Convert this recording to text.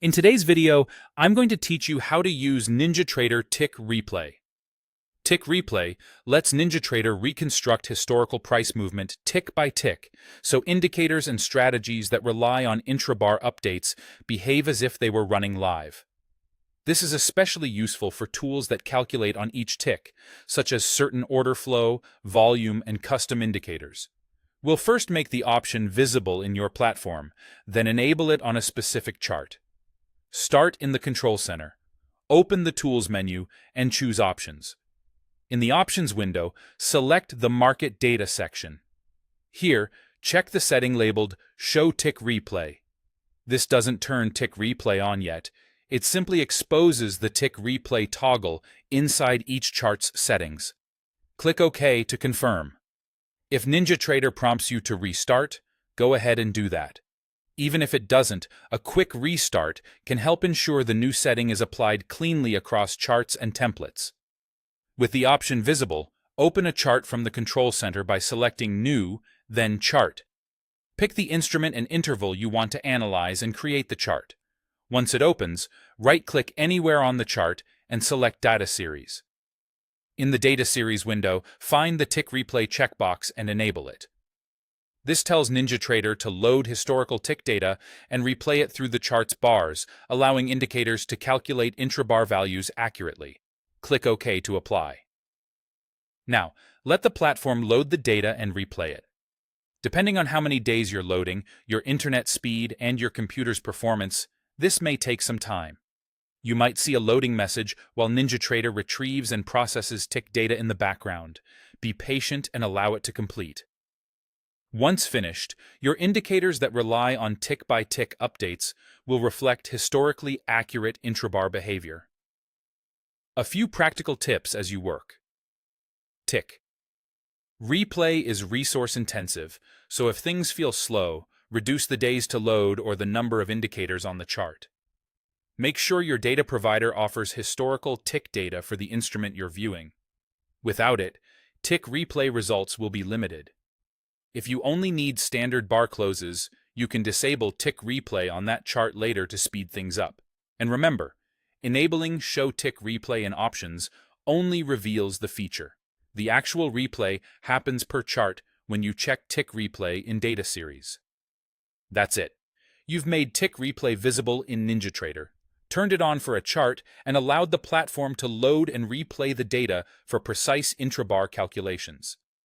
In today's video, I'm going to teach you how to use Ninjatrader Tick Replay. Tick Replay lets Ninjatrader reconstruct historical price movement tick by tick, so indicators and strategies that rely on intrabar updates behave as if they were running live. This is especially useful for tools that calculate on each tick, such as certain order flow, volume, and custom indicators. We'll first make the option visible in your platform, then enable it on a specific chart. Start in the Control Center. Open the Tools menu and choose Options. In the Options window, select the Market Data section. Here, check the setting labeled Show Tick Replay. This doesn't turn Tick Replay on yet. It simply exposes the Tick Replay toggle inside each chart's settings. Click OK to confirm. If Ninjatrader prompts you to restart, go ahead and do that. Even if it doesn't, a quick restart can help ensure the new setting is applied cleanly across charts and templates. With the option visible, open a chart from the Control Center by selecting New, then Chart. Pick the instrument and interval you want to analyze and create the chart. Once it opens, right-click anywhere on the chart and select Data Series. In the Data Series window, find the Tick Replay checkbox and enable it. This tells Ninjatrader to load historical tick data and replay it through the chart's bars, allowing indicators to calculate intrabar values accurately. Click OK to apply. Now, let the platform load the data and replay it. Depending on how many days you're loading, your internet speed, and your computer's performance, this may take some time. You might see a loading message while Ninjatrader retrieves and processes tick data in the background. Be patient and allow it to complete. Once finished, your indicators that rely on tick-by-tick updates will reflect historically accurate intrabar behavior. A few practical tips as you work. Tick Replay is resource-intensive, so if things feel slow, reduce the days to load or the number of indicators on the chart. Make sure your data provider offers historical tick data for the instrument you're viewing. Without it, Tick Replay results will be limited. If you only need standard bar closes, you can disable Tick Replay on that chart later to speed things up. And remember, enabling Show Tick Replay in Options only reveals the feature. The actual replay happens per chart when you check Tick Replay in Data Series. That's it. You've made Tick Replay visible in Ninjatrader, turned it on for a chart, and allowed the platform to load and replay the data for precise intrabar calculations.